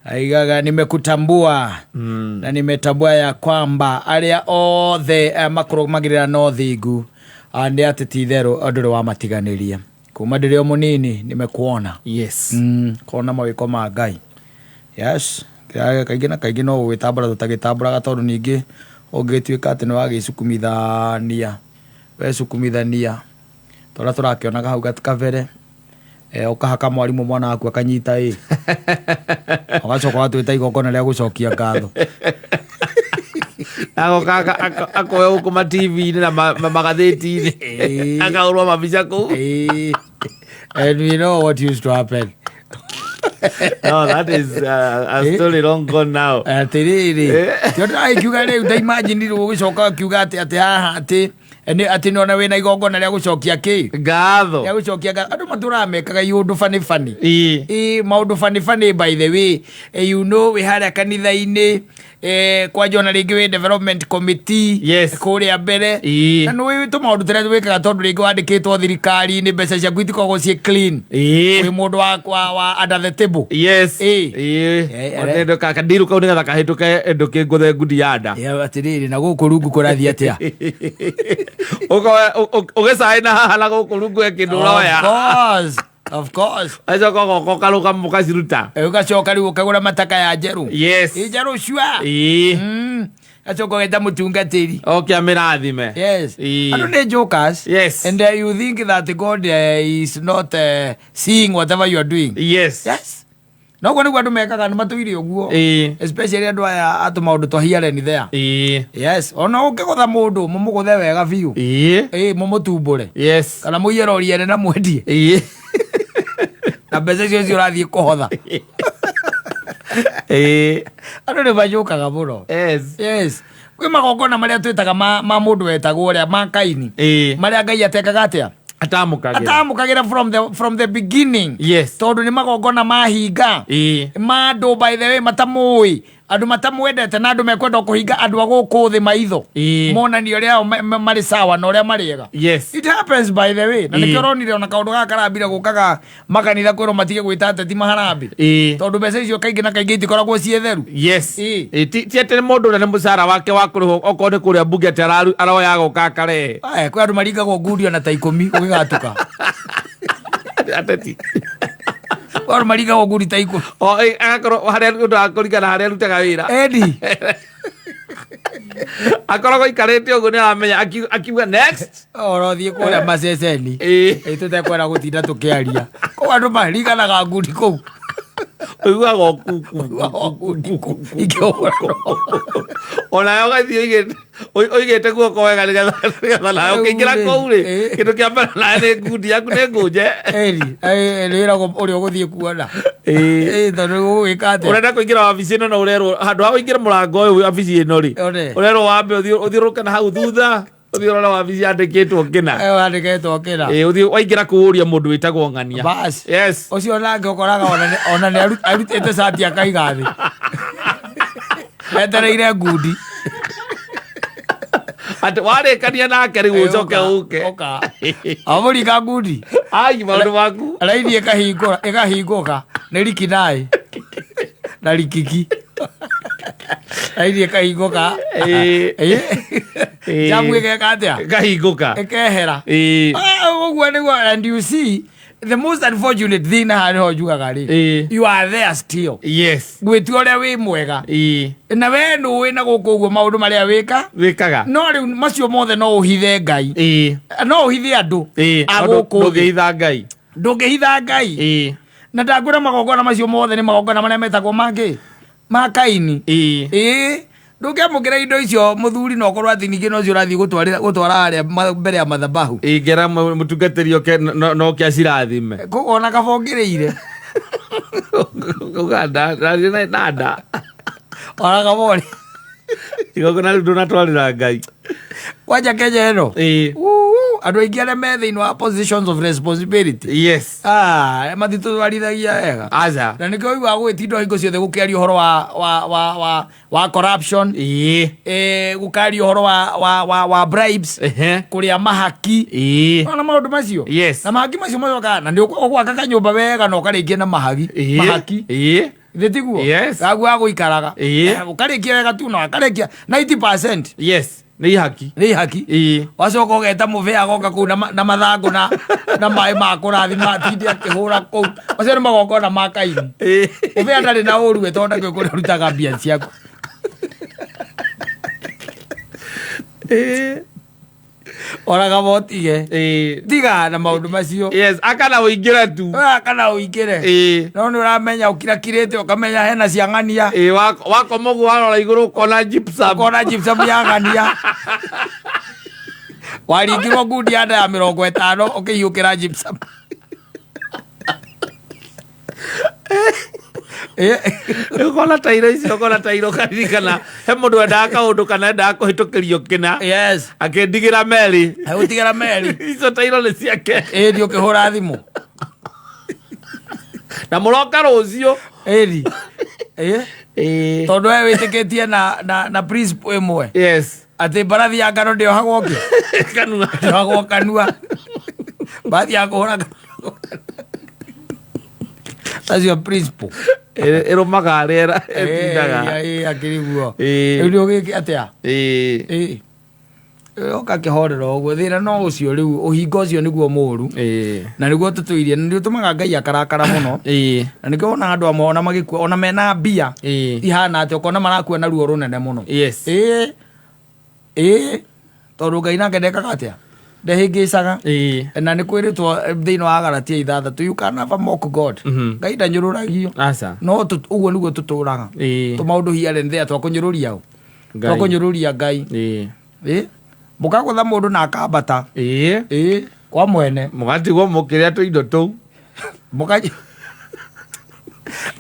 Aigaga nimekutambua na nimetambua ya kwamba aria othe makurumagirira no thingu andi ateti theru nduri wa matiganiria kuma ndirio munini nimekuona. Yes. Kona mawiko ma Ngai. Yes. Kaingĩ na kaingĩ no gwĩtambũra tutagĩtambũraga tondũ ningĩ ũngĩtuĩka atĩ nĩ wagĩcukumithania wecukumithania tũrĩa tũrakĩonaga hau kabere ũkahaka mwarimũ mwana waku akanyita ũgacoka watwĩta igongona rĩa gũcokia ngatho akoya gũkũ TV-inĩ na magathĩti-inĩ akahũrwo mabica kũu. And we know what used to happen. No, that is a story long gone now. Atiriri tioda ikiuga rĩu ta imagine gũgĩcoka kiuga atĩ haha atĩ nona wĩna igongona rĩa gũcokia ngatho rĩa gũcokia ngatho. Andũ matũramekaga iũndũ funny maũndũ funny by the way. You know we harĩa kanitha-inĩ kwa Jona rĩngĩ wĩ development committee kũrĩa mbere na nĩ tũmaũndũ tũrĩa twĩkaga tondũ rĩngĩ wandĩkĩtwo thirikari-inĩ mbeca ciaku itikoragwo ciĩ clean wĩ mũndũ wa under the table. Kandiru kau nĩgetha kahĩtũke ndũkĩngũthe ngundi ya nda atĩrĩrĩ na gũkũ rungu kũrathiĩ atĩa ũgĩcaĩ na haha na gũkũ rungu kĩndũ ũroya. Of course. Acoka goko karuka mukaciruta. Ugacoka riu ukagura mataka ya njeru. Yes. Njeru shua. Acoka geta mutungatiri. Okay, amirathime. Yes. Ando ne jokers. Yes. And you think that God is not seeing whatever you are doing. Yes. Yes. No kwani kwa tumekaga nimatuire uguo. Especially andu aya atu maundu twahiare ni there. Yes. Ona ukigotha mundu mumuguthe wega biu. Mumutumbure. Yes. Kana muiyeroriere na mwendie. Na mbeca icio ũrathiĩ kũhotha andũ nĩ majukaga mũno. Yes. Kwĩ magongona marĩa twĩtaga ma mũndũ wetagwo ũrĩa ma Kaini marĩa Ngai atekaga atĩa atamũkagĩra from the beginning. Yes. Tondũ nĩ magongona mahinga ma andũ by the way matamũĩ andũ matamwendete na andũ mekwenda kũhinga andũ a gũkũ thĩ maitho monanio rĩao marĩ sawa na ũrĩa marĩega. Yes. It happens by the way. Na nĩkĩo ũronire ona kaũndũ gaka karambire gũkaga makanitha kwĩrwo matige gwĩta ateti maharambĩ tondũ mbeca icio kaingĩ na kaingĩ itikoragwo ciĩ theru. Yes. Ti atĩ mũndũ ũrĩa nĩ mũcara wake wa kũrĩhwo okorwo nĩ kũrĩa mbunge atĩ aroya gũka akarehe. Kwĩ andũ maringagwo ngundi ona ta 10 ũgĩgatuka ateti or mariga oguri taiko agakorwo haria undu akurigana haria rutaga wira akoragwo ikarĩte ũguo nĩ aramenya akiuga next ũrothiĩ kũrĩa maceceni tũtekwenda gũtinda tũkĩaria kũu andũ mariganaga ngundi kũu ũiguaga onayo ũgathiĩ oigĩte guoko wega nĩgetha nayo ũkĩingĩra kũu rĩ kĩndũ kĩa mbere nayo nĩ ngundi yaku nĩ ngũnje nĩwĩragwo ũrĩa ũgũthiĩ kuona tondũ gũgwĩka atĩa ũrenda kũingĩra wabici ĩno na ũrerwo handũ ha ũingĩre mũrango ũyũ wabici ĩno rĩ ũrerwo wambe ũthiũrũrũke na hau thutha ũthiĩ ũrora wabici yandĩkĩtwo kĩna ũthiĩ waingĩra kũũria mũndũ wĩtagwo ng'ania. Yes. Ũcio nake ũkoraga ona nĩ arutĩte cati akaiga thĩ etereire ngundi atĩ warĩkania nake rĩu ũcoke ũke amũringa ngundi maũndũ maku araithi ĩkahingũka nĩ riki naĩ na rikiki aithi ĩkahingũka jamu ĩgeka atĩa ĩkahingũka ĩkehera ũguo nĩguo. And you see the most unfortunate thing harĩ njugaga rĩ you are there still. Yes. Gwĩtua ũrĩa wĩ mwega na we nũĩ na gũkũ ũguo maũndũ marĩa wĩkaga no rĩu macio mothe no ũhithe Ngai no ũhithe andũ a gũkũ ndũngĩhitha Ngai na ndakwĩra magongona macio mothe nĩ magongona marĩa metagwo ma Kaini ndũngĩamũkĩra indo icio mũthuri na ũkorwo atĩ ningĩ no cio ũrathiĩ gũtwara harĩa mbere ya mathabahu ngera mũtungatĩri oke no ke acirathime ona kabongĩrĩire nanda ona kabore igongona rĩu ndũnatwarĩra Ngai kwanja Kenya ĩno Andu aingi aria me thiini wa positions of responsibility. Yes. Matitutwarithagia wega. Aza. Na nikio igwa gwitindo hingo ciothe gukiaria uhoro wa corruption. Gukaria uhoro wa bribes. Kuria mahaki. Na maundu macio. Yes. Na mahaki macio macoka na ndio gwaka kanyumba wega na ukarikia na mahaki. Thitiguo. Yes. Agwa guikaraga. Ukarikia wega tu na ukarikia 90%. Yes. Ni haki. Wacoka ugeta muvea agoka kuu na mathangu na mai ma kurathima tindi akihura kuu. Acio ni magongona ma Kaini. Muvea ndari na uru we tonda gwe kuria rutaga mbia ciaku. Oraga botige. Tiga na maundu macio. Yes, akana uingire tu. Akana uingire. No ni uramenya ukirakirite ukamenya hena ciang'ania. Wako mogu warora iguru kona gypsum. Kona gypsum ya ng'ania. Waringirwo ngundi ya 50 ukiyukira gypsum. Ukona tairo icio ukona tairo karirikana he mundu endaga kaundu kana endaga kuhitukirio kina. Yes. Akindigira meri. Agutigira meri. Icio tairo ni ciake. Ndi ukihura thimu. Na muroka rucio. Tondu we witikitie na principle imwe. Yes. Ati barathi ya ngano ndio hagwoke. Kanua. Hagwo kanua. Bathi ya kuhura. That's your principle. Eromaga rera etindaga. Akiriguo. Ndio giki atia. Oka kihorero ogwo thira no ucio riu uhingo ucio niguo muru. Na niguo tutuirie ndio tumaga Ngai akarakara muno. Na nikio ona andu amona magikua ona mena mbia. Ihana ati ukona marakua na ruo runene muno. Yes. Tondu Ngai nake ndekaga atia. Ndehingicaga. Na ni kwiritwo thiini wa Galatia 6 you can never mock God. Ngai ndanyururagio. No uguo niguo tuturaga. Tumaundu hiare nthia twakunyururia u. Twakunyururia Ngai. Mukagutha mundu na akambata. Kwa mwene. Mugatigwo mukiria tuindo tou. Mukaji.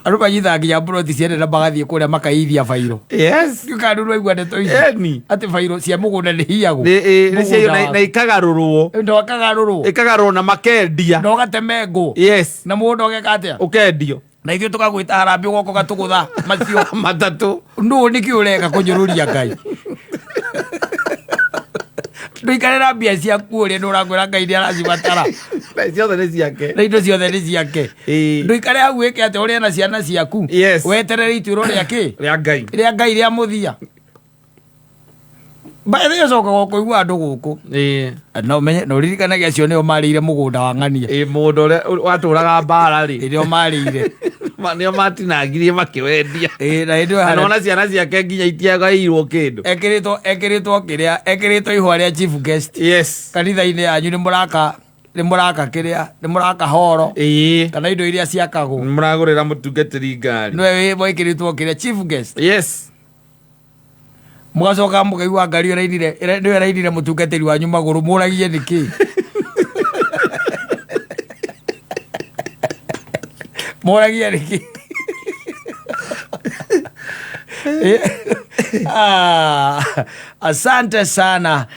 Aruba yithagia broti ciende na bagathie kuria makaithia fairo. Yes. Yukandu igwa ndeto ici. Ati fairo cia mugunda ni hiago. Ni cio na ikagarurwo. Ndo akagarurwo. Ikagarurwo na makendia. Ndo gatemengo. Yes. Na mundu ogekatia. Ukendio. Na ithuĩ tukagwĩta harambĩ goko gatũgũtha macio matatũ nũ nĩkĩ ũreka kũnyũrũria Ngai ndũikarĩra mbia ciaku ũrĩa nũragwĩra Ngai nĩ aracibatara na ciothe nĩ ciake na indo ciothe nĩ ciake ndũikare hau wĩke atĩ ũrĩa na ciana ciaku weterere ituĩro rĩa kĩ rĩa Ngai rĩa mũthia Bae coka gũkũigua andũ gũkũ no menye no ririkanagia acio nĩo marĩire mũgũnda wa ng'ania mũgũnda ũrĩa watũraga mbara rĩ nĩo marĩire nĩo matinangirie makĩwendia na hĩndĩ ĩyo ona ciana ciake nginya itiagaĩirwo kĩndũ ekĩrĩtwo kĩrĩa ekĩrĩtwo ihũa rĩa chief guest kanitha-inĩ yanyu nĩ mũraka kĩrĩa nĩ mũraka horo kana indo iria ciakagwo nĩ mũragũrĩra mũtungatĩri ngari nĩwe mwĩkĩrĩtwo kĩrĩa chief guest mugacoka mukaigua ngari nĩyo ĩrainire mũtungatĩri wanyu magũrũ mũragie nĩkĩ mũragie nĩkĩ asante sana.